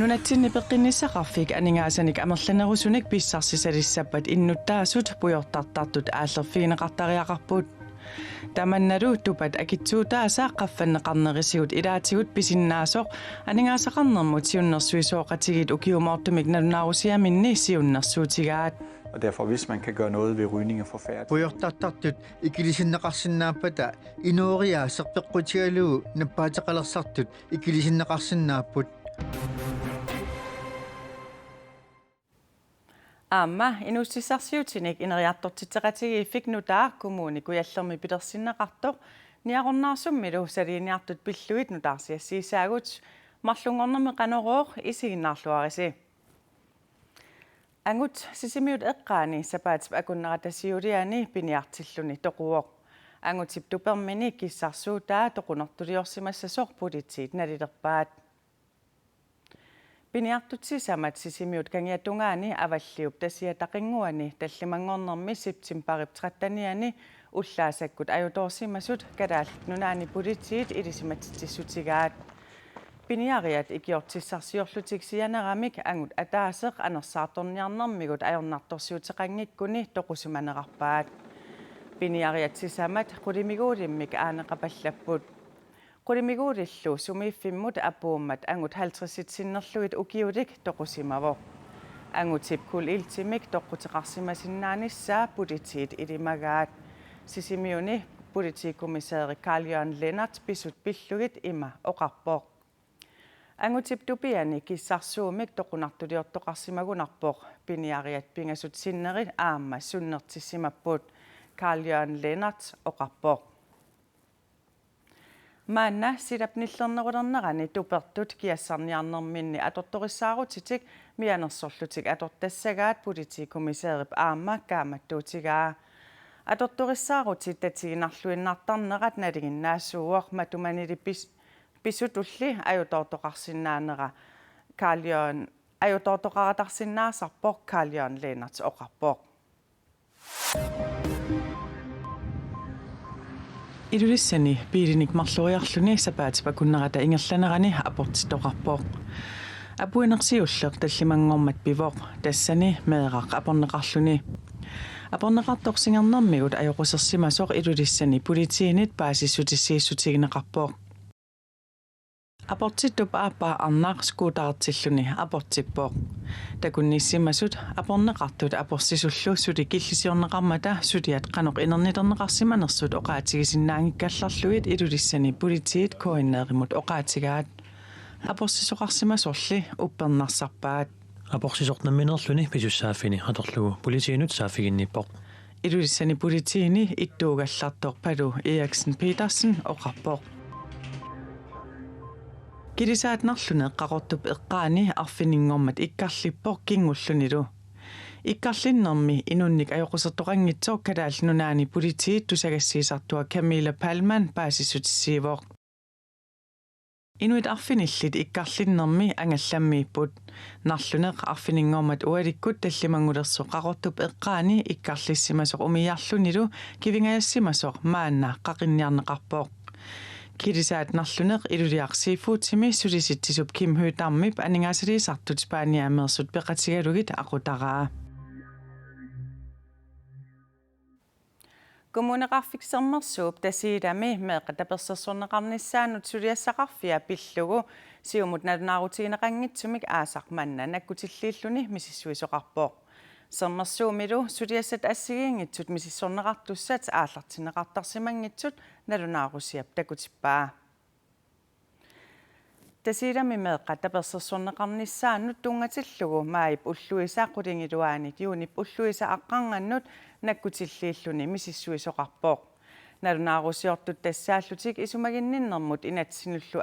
Nunatsinni peqqinnissaqarfik aningasanik amerlanerusunik pissarsisalissappat innuttaasut pujortartartut aallerfigineqartariaqarput tamannalu tupat akitsuutaasaa qaffanneqarnerisigut ilaatigut pisinnaasoq aningaasaqarnermut siunnersuisooqatigit ukiumoortumik nalunaarusiaminni siunnersuutigaat. Og derfor, hvis man kan gøre noget ved rygning er forfærdeligt. Pujortartartut ikilisinneqarsinnaapata inuuria serpeqqutigalu nappaataqalersartut ikilisinneqarsinnaapput. Amma inussissarsiutinik ineriartortitseqatigifik nutaa kommuni kujallermi pilersinnaqartoq niaqornarsummilu saliiniartut pilluit nutaarsiassiisaagut marlungornermi qanorooq isiginnaarluarisi. Angut sisimiut eqqaani sapaatip akunneratasiuliani piniartilluni toquoq. Angutip tupermini kissarsuutaa toqunertuliorsimassasoq pulitiit nalilerpaat. Piniartutsisamat sisimiut kangiatungaani avalliup tasiataqinguani tallimangornermi septemberip 13-niani ullaasakkut ajutorsimasut kadaallik nunaani pulitiit ilisimatitsissutigaat. Piniariat ikiortissarsiorlutiksianeramik angut ataaseq anersaartorniarnermigut ajornartorsiuteqangikkuni toqusimanerarpaat. Piniariat sisamat qulimiguulimmik aaneqapallapput. Qulimiguulillu sumiiffimmut apuummat angut 50-sinnerluit ukiulik toqusimavoq. Angutip kuliltimik toquteqarsimasinnaanissa pulitiit ilimagaat. Sisimiuni politikommissari Carl-Jørgen Lennart pisut pillugit ima oqarpoq. Angutip tupiani kissarsuumik toqunartuliortoqarsimagunarpoq piniariat pingasut sinnerit aamma sunnertissimapput Carl-Jørgen Lennart oqarpoq. Maanna silapnillernerulernerani tupertut kiassarniarnerminni atortorissaaruutitik mianersorlutik atortassagaat politikommissarip aamma kaamattuutigaa. Atortorissaaruutit tatiginarluinnartarnerat naliginnaassuuoq matumanili pisutulli ajutortoqarsinnaanera Carl-Jørgen ajutortoqaratarsinnaasarpoq Carl-Jørgen Lennart oqarpoq. Ilulissani piilinik marluriarluni sapaatip akunnerata ingerlanerani aportitoqarpoq. Apuinersiulleq tallimangormat pivoq tassani meeqaq aporneqarluni. Aporneqartorsingernermigut ajoqussersimasoq ilulissani politiinit paasissutissiissutigineqarpoq. Aportittup aappa arnaaq skuutartilluni aportippoq. Takunnissimasut aporneqartut aporsisullu suli killisiorneqarmata suliat qanoq inernilerneqarsimanersut oqaatigisinnaangikkallarluit ilulissani politiit koinneerimut oqaatigaat. Aporsisoqarsimasorli uppernarssarpaat. Aporsisornerminerluni pisussaaffini atorlugu politiinut saaffiginnippoq. Ilulissani politiini ittuugallartoq Palu Eriksen Petersen oqarpoq. Kilisaatnerlune eqqaqortup eqqaani arfininnngormat ikkarlippoq kingullunilu. Ikkarlinnermi inunnik ajoqussertoqangitsoq kalaallnunaani politiit tusagassiisartua Camilla Palman paasissutissiivoq. Inuit arfinillit ikkarlinnermi angallammiipput. Narluneq arfininnngormat ualikkut tallimangulersoq qaqortup eqqaani ikkarlissimasoq umiarlunilu kivingajassimasoq maanna qaqinniarneqarpoq. Kilisaat narluneq iluliarsiifuutimi sulisitsisup Kim Høgh-Dammip aningaasaliisartut Spaniameersut peqatigalugit aqutaraa. Kommuneqarfiksermersuup tasiilami meeqatapersersorneqarnissaanut suliassaqarfia pillugu siumut nalunaarutigineqanngitsumik aasaq manna nakkutilliilluni misissuisoqarpoq. Sermersuumilu suliassat assigiingitsut misissorneqartussat aallartineqartarsimangitsut nalunaarusiap takutippaa. Tasiilami meeqatapersersorneqarnissaanut tungatillugu maayip ulluisa qulingiluaanik yuunip ulluisa aqqarngannut nakkutilliilluni misissuisoqarpoq. Nalunaarusiortut tassaallutik isumaginninnermut inatsinullu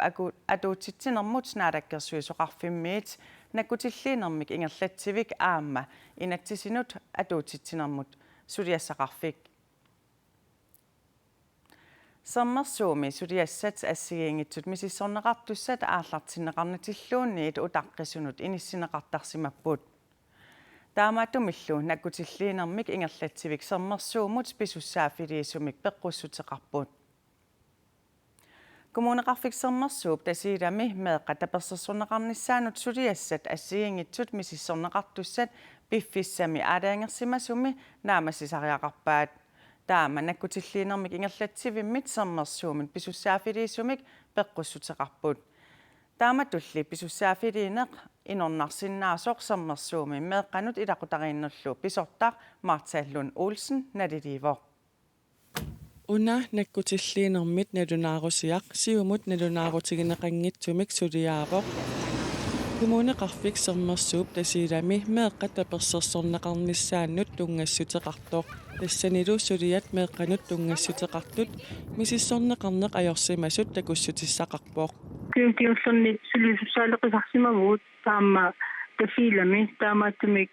atuutitsinermut naalakkersuisoqarfimmiit nakkutilliinermik ingerlatsivik aamma inatsisinut atuutitsinermut suliassaqarfik. Sermersuumi suliassat assigiingitsut misissorneqartussat aallartineqarnatilluunniit utaqqqisunut inissineqartarsimapput. Taamatumillu nakkutilliinermik ingerlatsivik sermersuumut pisussaafiliisumik peqqussuteqarput. Kommuneqarfiksernersuup tasiilami meeqqatapersersuneqarnissaanut suliassat assiingitsut misissorneqartussat piffissami aalaangersimasumi naamassisariaqarpaat taama nakkutilliinermik ingerlatsivimmit sernersuumit pisussaafiliisumik peqqussuteqarput taama tulli pisussaafiliineq inornarsinnaasoq sernersuumi meeqqanut ilaqutariinnerlu pisortar Martha Olsen naliliivoq Una nakkutilliinermit nalunaarusiaq siumut nalunaarutigneqanngitsumik suliaavoq Kommuneqarfik sernersuup tasiilami meeqqatapersersorneqarnissaannut tungassuteqartoq тассанилу сулиат меэкъанут тунгаассутеқартут мисиссорнеқарнеқ ajorsimasut такуссутиссақарпоқ киусерни сулиусаалеқисарсимагуут таама тасилами таамааттумик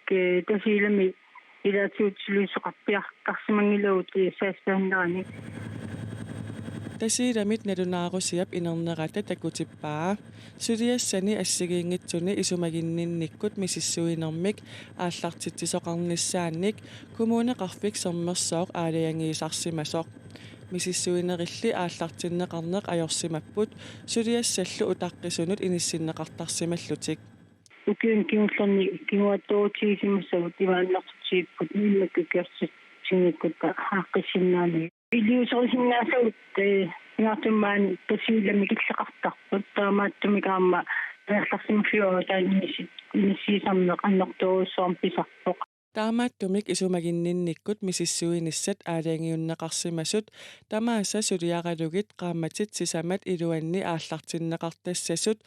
тасилами илаатиут сулиусеқарпиартарсимангилауут сааспааннерани тасиламит налунаарусиап инернерата такутиппаа сулиассани ассигиингитсуни исумагиннинниккут мисиссуинермик ааллартитсисоқарниссаанник коммунеқарфик сермерсооқ аалаангиисарсимасоқ мисиссуинерилли ааллартиннеқарнеқ ajorsimapпут сулиассаллу утаққисунут иниссиннеқартарсималлутик укиун киуллерни киуаттуутигисимассагут ивааннартитсииппут миллаккиарсит синиккута хааққиссиннаани илиусерисиннаасагут ингартуммаан тасиилами киллеқартарпут таамааттумикаама аалларсимафиуа тааннисит иниссисарнеқ аннэртуруссуарм писарпоқ таамааттумик исумагиннинниккут мисиссуиниссат аалаангиуннеқарсимасут тамааса сулиаралугит qaammatит сисамат илуанни ааллартиннеқартассасут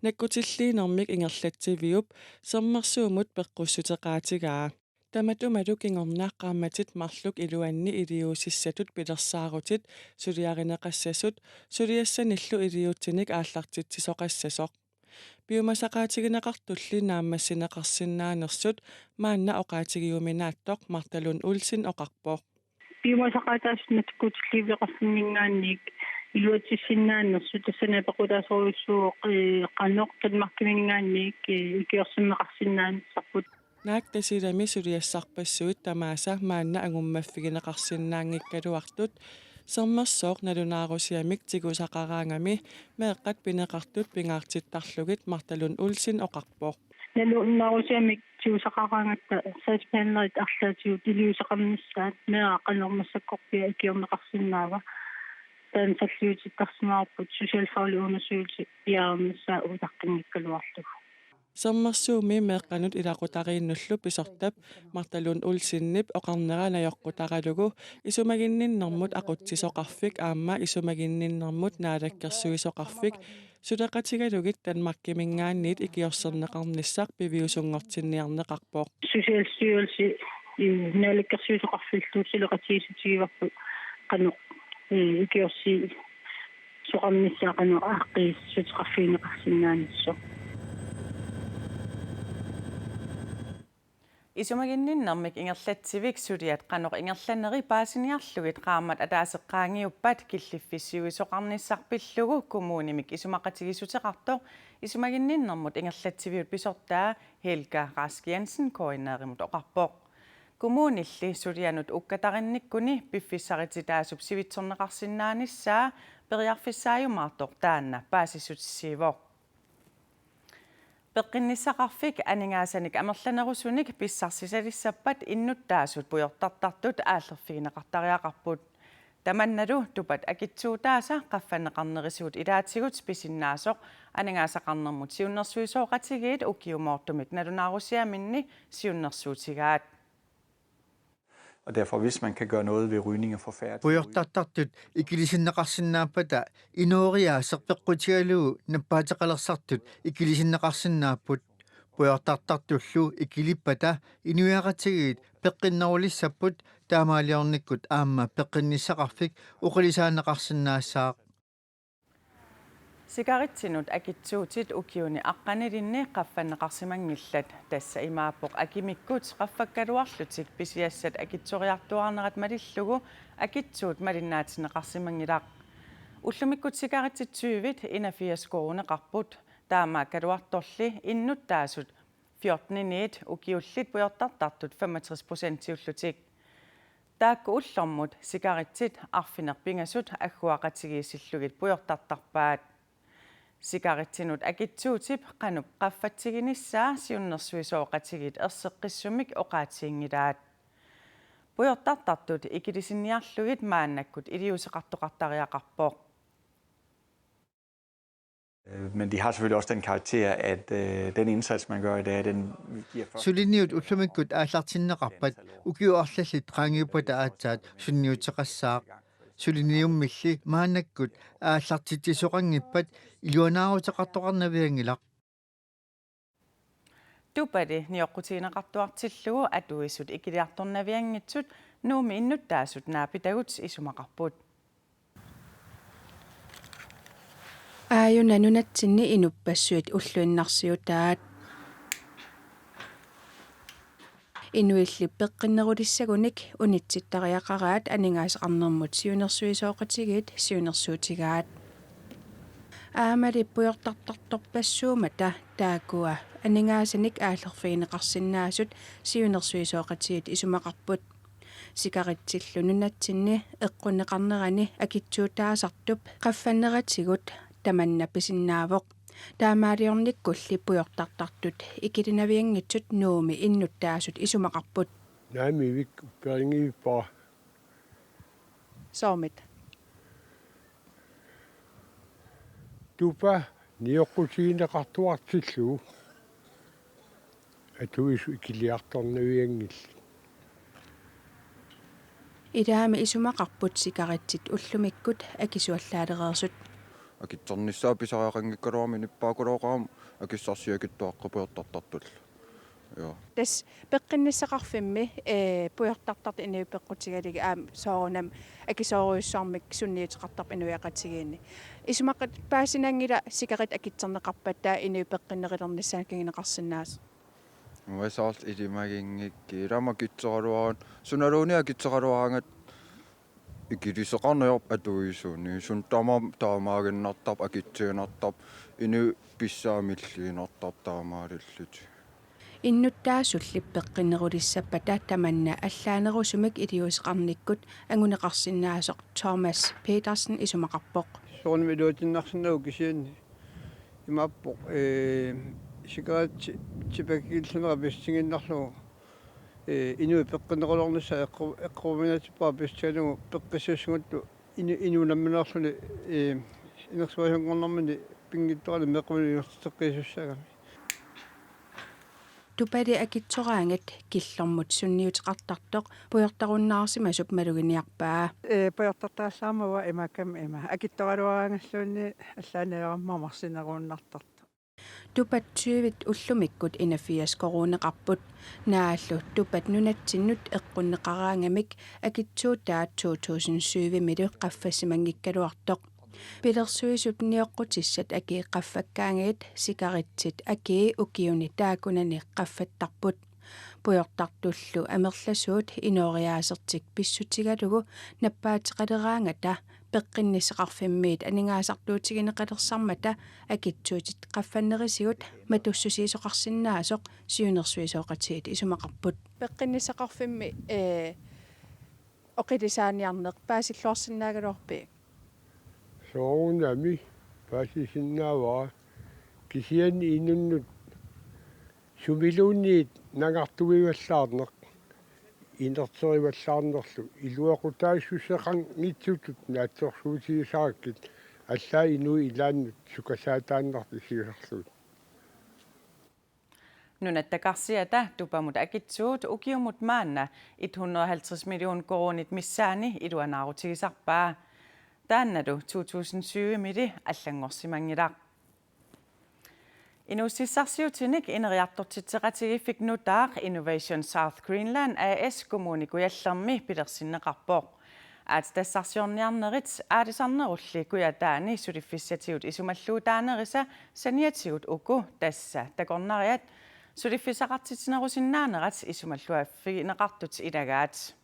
наккутиллиинермик ингерлатсивиуп сермерсуумут пеққуссутеқаатигаа таматумалу кингорнаа qaammatит марлук илуанни илиусиссатут пилерсаарутит сулиаринеқассасут сулиассаниллу илиутсиник ааллартитсисоқассасоқ биумасақаатигинеқартулли нааммассинеқарсинаанерсут маанна оқаатигиуминааттоқ Марталун Олсен оқарпоқ биумасақаатаас наткутилливеқарсиннгаанник илуатсиссиннаанерсут тассанапеқутаасоруссуу қаноқ танмаркимингаанник икиорсиммеқарсиннаанерсарпут наак тасилами сулиассарпассуит тамааса маанна агуммаффигинеқарсинаангиккалуартут сермерсооқ налунаарусиамик тигусақараангами меэққат пинеқартут пингаартиттарлугит Марталун Олсен оқарпоқ налунаарусиамик тигусақараангатта сааспааннерит арлаатигут илиусақарниссаат меаққанормассаккорпиа икиорнеқарсинаава таансаллиутиттарсимаарпут сусиалфаули-унасуути пиаармассаа утаққингиккалуарлуг сермерсууми меэққанут илақутарииннуллу писортап Марталун Олсиннип оқарнеранаёққутаралугу исумагинниннэрмут ақутсисоқарфик аама исумагинниннэрмут наалаккерсуисоқарфик сулеқатигалугит танмаркимингаанниит икиорсернеқарниссақ пивиусунгортинниарнеқарпоқ сусиалстиулси наалаккерсуисоқарфиллуут сулеқатигисутигиварпут қано икиорси соқарниссаа қано ааққис сутеқарфиинеқарсинааниссо исумагинниннэрмик ингерлатсивик сулиат qanoq ингерланери паасиниарлугит qaammat атаасеққаангиуппат киллиффиссуисоқарниссарпиллугу коммунимик исумақатигисутеқартоқ исумагинниннэрмут ингерлатсивиут писортаа Helga Rask Jensen коинееримут оқарпоқ коммунилли сулианут уккатаринниккуни пиффиссарититаасуп сивитсорнеқарсинааниссаа периарфиссааюмаартоқ таанна паасиссутиссиивоқ пеққиннissaqarfik анингаасаник амерланерусуник писсарсисалиссаппат иннуттаасут пуйортартартут ааллерфигинеқартариақарпут таманналу тупат акитсуутааса qaffанеқарнерисуут илаатигут списиннаасоқ анингаасақарнермут сиуннерсуисооқатигиит укиумоортумик налунаарусиаминни сиуннерсуутигаат Og derfor, hvis man kan gøre noget ved rygning og få færre... Puyortartartut ikilisinneqarsinnaapata inuoriaaserpeqqutigaluu nappaataqalersartut ikilisinneqarsinnaaput puyortartartullu ikilippata inuiaqatigiit peqqinnerulissaput taamaaliornikkut aamma peqqinnisaqarfik uqilisaanneqarsinnaassaa сигаritsinut акитсуутит укиуни аққанилинни qaffаннеқарсимангилlat тасса имааппоқ акимиккут qaffakkaluарлутик писиассат акитсориартуарнерат малиллугу акитсуут малиннаатинеқарсимангилаақ уллумиккут сигаritsit инафиаскоорунеқарпут таама калуарторли иннуттаасут 14 укиуллит пуйортартартут 65% тиуллутик Taakku ullormut sikaritsit arfinerpingasut agguaqatigiisillugit puyortartarpaat. Sikaritsinut akitsuutip qanup qaffatsiginissaa siunnersuisooqatigit erseqqissumik oqaatiingilaat. Puyortartartut ikilisinniarlugit maannakkut iliuseqartoqartariaqarpooq. Men de har selvfølgelig også den karakter, at den indsats, man gør i dag, den giver først... Suliniut ullumikkut aallartinneqarpat ukiuarlallit qaangiupata aatsaat sunniuteqassaaq. Suliniummilli maanakkut aallartitisoqangippat iluanaaruteqartoqarnaviangilaq. Tupadi nioqqutiineqartuartillugu atuissut ikiliartornaviangitsut nuumi innuttaasut naapitaguts isumaqarput. Aayunanunatsinni inupassuit ulluinnarsiutaat. Inuilli peqqinnerulissagуник unitsittariaqaraat aningaasaqarnermut siunersuisooqatigit siunersuutigaat. Aamali puyortartartorpassuumata taakua aningaasanik aallerfiineqarsinnaasut siunersuisooqatigit isumaqarput. Sikaritsillununnatsinni eqqunneqarnerani akitsuutaasartup qaffanneratigut tamanna pisinnaavoq. Taamaaliornikkulli puyortartartut ikilinaviangitsut nuumi innuttaasut isumaqarput. Naamivik upperingivipaa. Soomit. Tupa nioqqutiineqartuartillugu atuisu ikiliartornaviangilli. Idaami isumaqarput sikaritsit ullumikkut akisuallaadereersut. Akitsornissaa pisariaqangikkaluarmi nippaakulooqaram akissarsiakittuaqqapuyortartartul. Joo. Tas peqqinnisaqarfimmi puyortartart inuipeqqutigaligi soorunam akisooruissaarmik sunniuteqartarp inuiaqatigiinni. Isumaqat paasinangila sikarit akitserneqarpattaa inuipeqqinnerilernissaakinginеqarsinnaas. Uasaart ilimagingikki ilamakitsoraluarun sunaluuni akitsoraluarangat ikiliseqarniorp atuisuuni sun taamaaginnartarp akitsiinartarp inu pissaamilliinertarp taamaalilluti. Innuttaasulli peqqinnerulissappa tamanna allaanerusumik iliuseqarnikkut anguneqarsinnaasoq Thomas Petersen isumaqarpoq. Soornimiluutinnarsinnagu kisianni imappoq sikarat tipakilsunera pissinginnarlugu inui peqqinnerulornissa eqqruminatipaa pissialugu peqqissuusguttu inuunammineerluni inersuasiunngornermini pingittorali meqquninerteqqisussagami. Tupadi akitsoraangat killermut sunniuteqartartoq puyortarunnaarsimasup maluginiarpaa. Puyortartaallaarmava imakam ima akittoraluarangalluunni allaanerammarmarsineruunnartart. Tupat syyvit ullumikkut inafias koruneqarput naallu tupat nunatsinnut eqqunneqaraangamik akitsuutaat 2007 milu qaffasimanngikkaluartoq. Pilersuisut nioqqutissat aki qaffakkaangit sikaritsit aki ukiuni taakunani qaffattarput. Puyortartullu amerlasuut inoriaasertik pissutigalugu nappaatiqaleraangata peqqinniseqarfimmiit aningaasartuutigineqalersarmata akitsuutit qaffannerisigut matussusiisoqarsinnaasoq siunersuisooqatiit isumaqarput. Peqqinniseqarfimmi oqilisaaniarneq paasilluarsinnaagaluarpi. Soorunami paasisinnaavaa kisianni inunnut sumiluunniit nangartugivallaarneq inerterivallaarnerlu iluaqutaissusseqangitsutut naatsorsuutigisaakkit allaa inui ilaannut sukasaataannarti siuserluut. Nunattakarsiata tupamut akitsuut ukiumut maanna 150 million koronit missaani iluanaarutigisarpaa. Taannadu 2007 mili allangorsimangilaq. Inussissarsiutinik ineriartortitseqatigifik nutaaq Innovation South Greenland AS kommunikujallermi pilersinneqarpoq. Aatitassarsiorniarnerits aatisarnerulli kuyataani suliffissatigut isumalluutaanerisa saniatigut uku tassa takornariat suliffisaqartitinerusinnaanerats isumalluaffigineqartut ilagaat.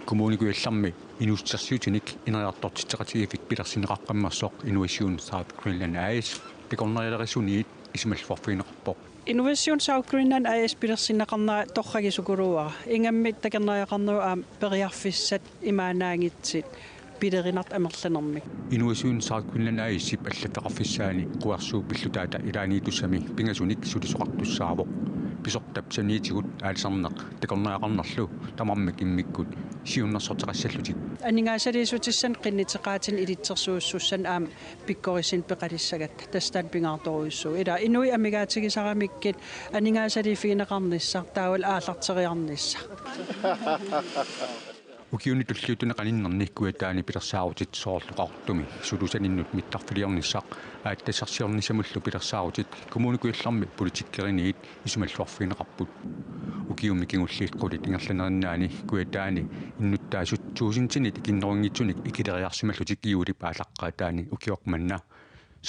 Kommunikujallermi inussarsiutinik ineriartortitseqatigifik pilersinneqaqqammersoq Innovation South Greenland AS takornarialerisuniit isumalluarfigineqarpoq. Innovationssaukkurinnan AS-pilersinnaqarnera torragisukuruara ingammit takerneraqarnua periarfissat imaanaangitsit pilerinart amerlanermik Innovationssaukkurinnan AS-ip allataqqarfissaani quarsuu pillutaata ilaaniitussami pingasunik sulisoqartussaavoq pisortap saniitigut aalsarneq takerneraqarnerlu tamarmik immikkut siunnersorteqassallutik aningaasaliisutissan qinniteqaatin ilitsersuussussan aam pikkorisin peqalissagat tastaan pingaartoruissuu ila inui amigaatigisaramikkit aningaasaliifigineqarnissar taawal aallarteriarnissa ukiuni tulliutuna qaninnernikkuataani pilersaarutit soorluqartumi sulusaninnut mittarfiliornissaq aattassarsiornissamullu pilersaarutit kommunikuillarmi politikkeriniit isumalluarfineqarput ukiumi kingulliit qulit ingerlanerinaani kuataani innuttaa suusintinit ikinnerungitsunik ikileriarsimallutik iulip aalaqqaataani ukioqmanna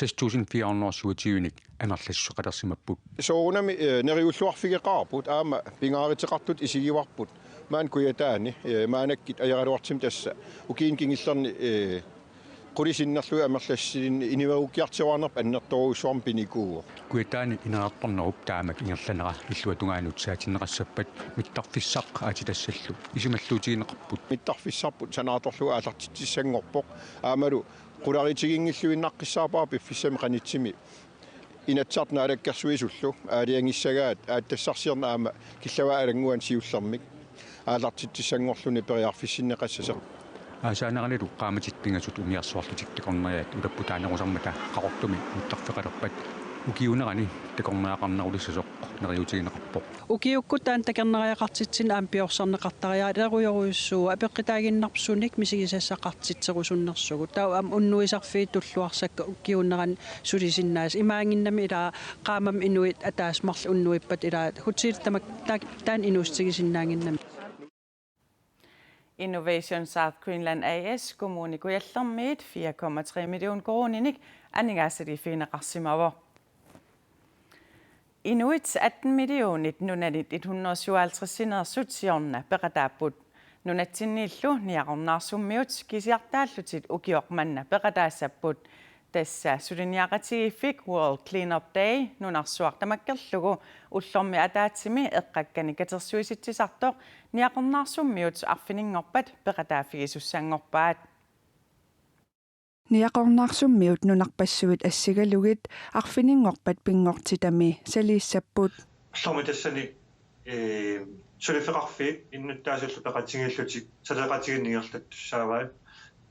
6427 anerlassuqalersimapput soorunami neriulluarfigeqaarput aama pingaariteqartut isigivarput maan kuyataani maanakkit ajaraluartim tassa ukiin kingillerni qulisinnerlu amerlassin inivarukiartiruarnerp annertoruussuarm pinikuu kuataani inerartornerup taamak ingerlanera illuatungaanut saatinneqassappat mittarfissaq aatitassallu isumalluutigineqarput mittarfissarput sanaatorlu aallartitsissangorpoq aamalu qularitigingilluinnaqqissaapaa piffissami qanitsimi inatsartna alakkersuisullu aaliangissagaat aattassarsiorna aama killava alanguan siullermik aallartitsissangorluni periarfissinneqassasa аасаанералу qaamatikpingasut umiarsuarlutik takorneriat ulapputaanerusarmata qaqortumi mittarfeqalerpat ukiunerani takorneaqarnerulissasuq neriutigineqarpoq ukiukkutaan takerneriaqartitsin aampiorsorneqartariaa leruyoruissuu apeqqitaaginnarpsunik misigisassaqartitserusunnersugu tau am unnuisarfii tulluarsakka ukiuneran sulisinnaas imaanginnami ilaa qaamam inuit ataasmarl unnuippat ilaa hutsiiltamak taan inuustigisinnaanginnami Innovation South Greenland AS kommunikujallermiit 4,3 million krooninik aningaasaliifiineqarsimavo. Inuit 18 millionit nunanit 157 sinersutsiorna peqataaput nunatsinniillu niaqornaarssummiut kisiartaallutit ukioqmanna peqataassaput tassa suliniaqatigiffik World Cleanup Day nunarsuartamakkerlugu ullormi ataatsimi eqqakkani katersuisitsisartoq niaqornaarsummiut arfininngorpat peqataafigisussanngorpaat niaqornaarsummiut nunarpassuit assigalugit arfininngorpat pinngortitami saliissapput ullormi tassani sulifeqarfiik innuttaasullu peqatigillutik saleqatiginnigerlattussaavaat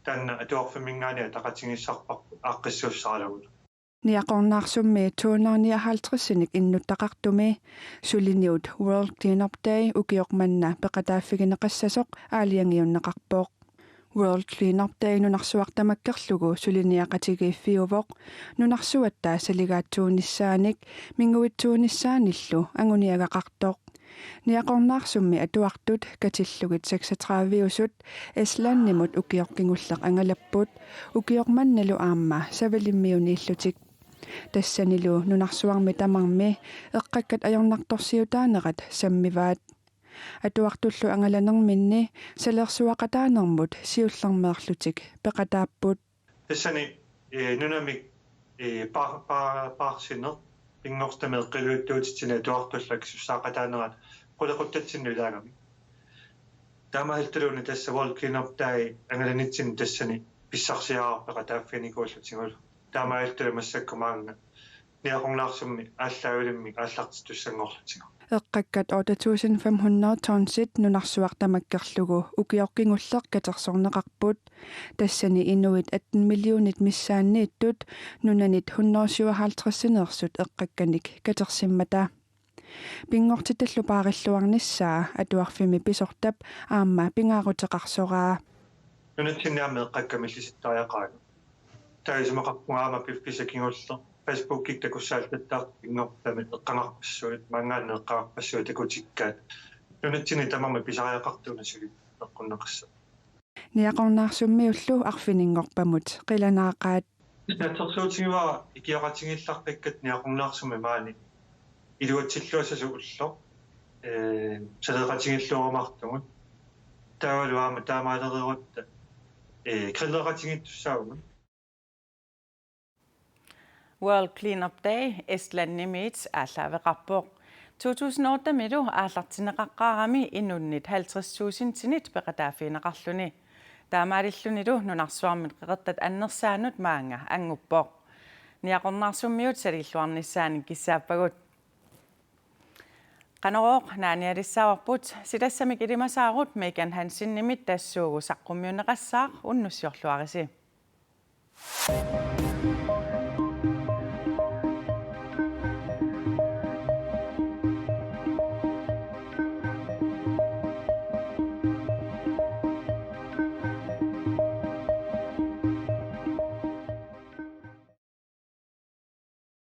taanna atuarfimingaania taqatigissarpaq aaqqissuussaralugut niaqornaarsummi 259 innuttaqartumi suliniut World Cleanup Day ukioqmanna peqataaffigineqassasoq aaliangiunneqarpooq World Cleanup Day nunarsuartamakkerlugu suliniaqatigiiffiuvoq nunarsuattaa saligaatsuunissaanik minguitsuunissaanillu anguniagaqartoq niaqornaarsummi atuartut katillugit 36 eslaannimut ukioqqingulleq angalapput ukioqmannalu aamma savalimmiuniillutik tassanilu nunarsuarmi tamarmi eqqakkat ajornartorsiutaanerat sammivaat atuartullu angalanerminni salersuaqataanermut siullermeerlutik peqataapput tassani nunamik paarsinner pingorstameq qiluuttuutitsina tuartullak sussaaqataanerat qulequttatsinnu ilaagami taamahiltuluuni tassa World Cleanup Day angalanitsin tassani pissarsiaarpeqataaffinikuullutigul taamahiltulu massakkumaanga niaqornaarsummi aalлaavilimmi aallartitussangorlutigu eqqakkat 8500 tonsit nunarsuartamakkerlugu ukioqqingulleq katersorneqarput tassani inuit 18 millionit missaanniittut nunanit 157 sinersut eqqakkanik katersimmata pingortitallu paarilluarnissaa atuarfimi pisortap aamma pingaaruteqarsoraa nunatsinniarmi eqqakkamillisittariaqaanu taisumeqarpungaama piffisakinguller Facebook takussaaltattaa ingortami eqqangarpassuut maangaanne eqqangarpassuut takutikkaat nunatsini tamarmi pisariaqartuuna suli eqqunneqassa niaqornaarsummiullu arfininngorpamut qilanaaqaat natsersuutigiva ikiaqatigillarpakkat niaqornaarsummi maani iluatsilluasasu ullo saleqatigilluurumartugut taavaluaama taamaaleriorutta krilleqatigittussaagumun World Cleanup Day Estland nimit aalaaveqarpoq 2008 milu aallartineqaqqaarami innunnit 50,000 tinit peqataafiineqarluni taamaalillunilu nunarsuarmit qeqertat annersaanut maanga anguppoq niaqornarsummiut salilluarnissaani kissaappagut qanoroq naanialissaarput sitassamik ilimasaarut Megan Hansen nimit tassuugu saqqummiuneqassaaq unnussiorluarisi